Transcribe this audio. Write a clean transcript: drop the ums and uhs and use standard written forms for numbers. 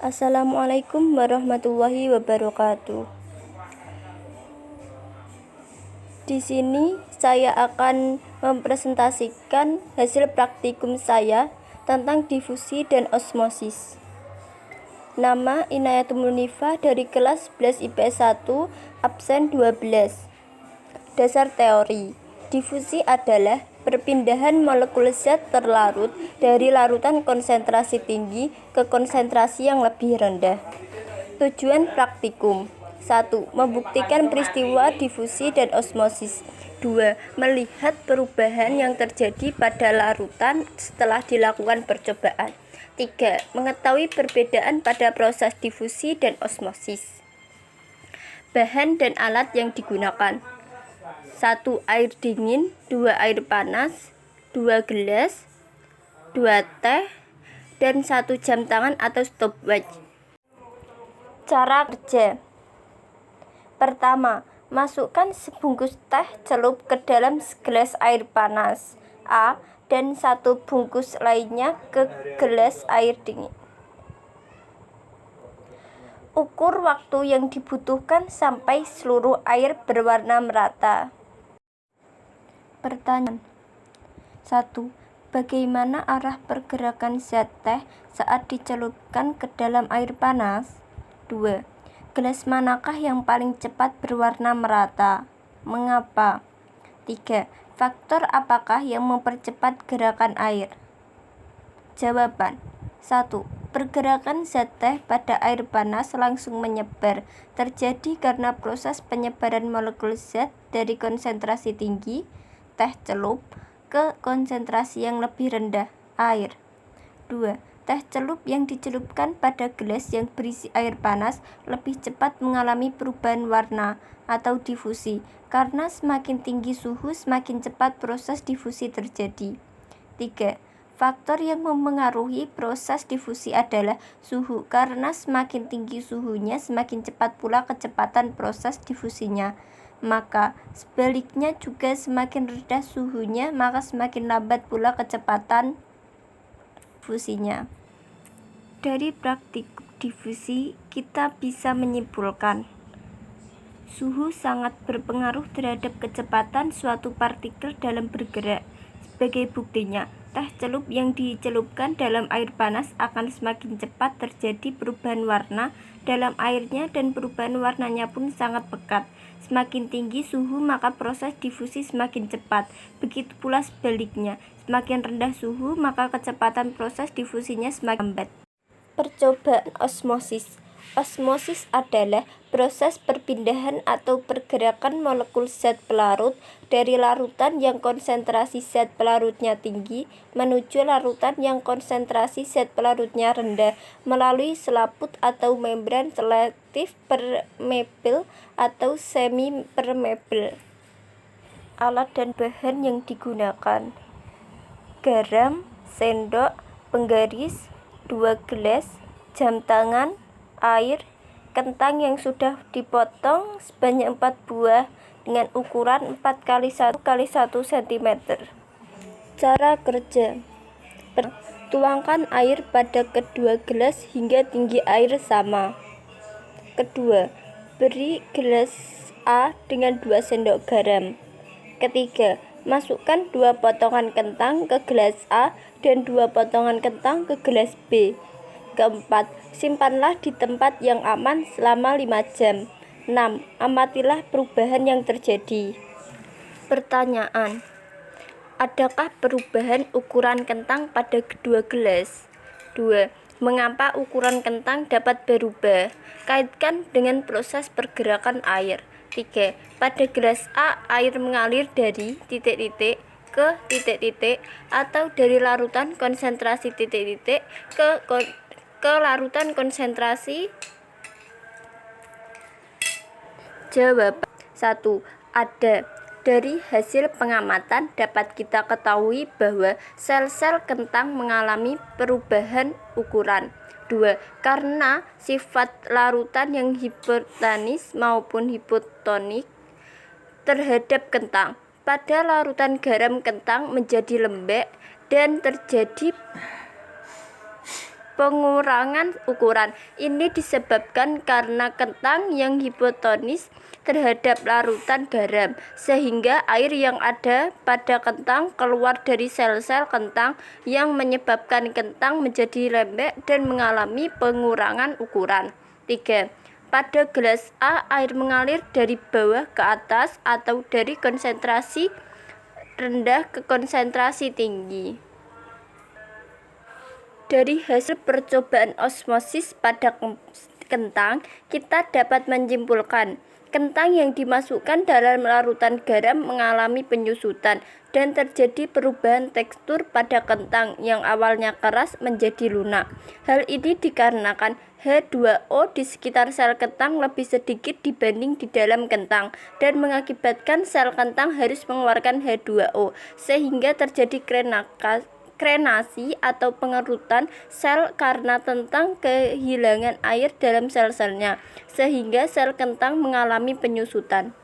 Assalamualaikum warahmatullahi wabarakatuh. Di sini saya akan mempresentasikan hasil praktikum saya tentang difusi dan osmosis. Nama Inayatul Munifah dari kelas 11 IPS 1, absen 12. Dasar teori. Difusi adalah perpindahan molekul zat terlarut dari larutan konsentrasi tinggi ke konsentrasi yang lebih rendah. Tujuan praktikum: 1. Membuktikan peristiwa difusi dan osmosis. 2. Melihat perubahan yang terjadi pada larutan setelah dilakukan percobaan. 3. Mengetahui perbedaan pada proses difusi dan osmosis. Bahan dan alat yang digunakan: 1. Air dingin, 2. Air panas, 2 gelas, 2 teh, dan 1 jam tangan atau stopwatch. Cara kerja: pertama, masukkan sebungkus teh celup ke dalam segelas air panas A dan 1 bungkus lainnya ke gelas air dingin. Ukur waktu yang dibutuhkan sampai seluruh air berwarna merata. Pertanyaan: 1. Bagaimana arah pergerakan zat teh saat dicelupkan ke dalam air panas? 2. Gelas manakah yang paling cepat berwarna merata? Mengapa? 3. Faktor apakah yang mempercepat gerakan air? Jawaban: 1. Pergerakan zat teh pada air panas langsung menyebar terjadi karena proses penyebaran molekul zat dari konsentrasi tinggi teh celup ke konsentrasi yang lebih rendah air. 2. Teh celup yang dicelupkan pada gelas yang berisi air panas lebih cepat mengalami perubahan warna atau difusi karena semakin tinggi suhu semakin cepat proses difusi terjadi. 3. Faktor yang memengaruhi proses difusi adalah suhu karena semakin tinggi suhunya semakin cepat pula kecepatan proses difusinya. Maka sebaliknya juga semakin rendah suhunya maka semakin lambat pula kecepatan difusinya. Dari praktik difusi kita bisa menyimpulkan suhu sangat berpengaruh terhadap kecepatan suatu partikel dalam bergerak. Sebagai buktinya, teh celup yang dicelupkan dalam air panas akan semakin cepat terjadi perubahan warna dalam airnya dan perubahan warnanya pun sangat pekat. Semakin tinggi suhu maka proses difusi semakin cepat. Begitu pula sebaliknya, semakin rendah suhu maka kecepatan proses difusinya semakin lambat. Percobaan osmosis. Osmosis adalah proses perpindahan atau pergerakan molekul zat pelarut dari larutan yang konsentrasi zat pelarutnya tinggi menuju larutan yang konsentrasi zat pelarutnya rendah melalui selaput atau membran selektif permeabel atau semi permeabel. Alat dan bahan yang digunakan: garam, sendok, penggaris, 2 gelas, jam tangan, air, kentang yang sudah dipotong sebanyak 4 buah dengan ukuran 4x1 x 1 cm. Cara kerja: tuangkan air pada kedua gelas hingga tinggi air sama. Kedua, beri gelas A dengan 2 sendok garam. Ketiga, masukkan 2 potongan kentang ke gelas A dan 2 potongan kentang ke gelas B. Keempat, simpanlah di tempat yang aman selama 5 jam. 6. Amatilah perubahan yang terjadi. Pertanyaan: adakah perubahan ukuran kentang pada kedua gelas? 2. Mengapa ukuran kentang dapat berubah? Kaitkan dengan proses pergerakan air. 3. Pada gelas A, air mengalir dari titik-titik ke titik-titik atau dari larutan konsentrasi titik-titik ke larutan konsentrasi. Jawaban: 1. Ada. Dari hasil pengamatan dapat kita ketahui bahwa sel-sel kentang mengalami perubahan ukuran. 2. Karena sifat larutan yang hipertonis maupun hipotonik terhadap kentang. Pada larutan garam kentang menjadi lembek dan terjadi pengurangan ukuran. Ini disebabkan karena kentang yang hipotonis terhadap larutan garam, sehingga air yang ada pada kentang keluar dari sel-sel kentang yang menyebabkan kentang menjadi lembek dan mengalami pengurangan ukuran. 3. Pada gelas A, air mengalir dari bawah ke atas atau dari konsentrasi rendah ke konsentrasi tinggi. Dari hasil percobaan osmosis pada kentang, kita dapat menyimpulkan kentang yang dimasukkan dalam larutan garam mengalami penyusutan dan terjadi perubahan tekstur pada kentang yang awalnya keras menjadi lunak. Hal ini dikarenakan H2O di sekitar sel kentang lebih sedikit dibanding di dalam kentang dan mengakibatkan sel kentang harus mengeluarkan H2O sehingga terjadi krenasi atau pengerutan sel karena kentang kehilangan air dalam sel-selnya, sehingga sel kentang mengalami penyusutan.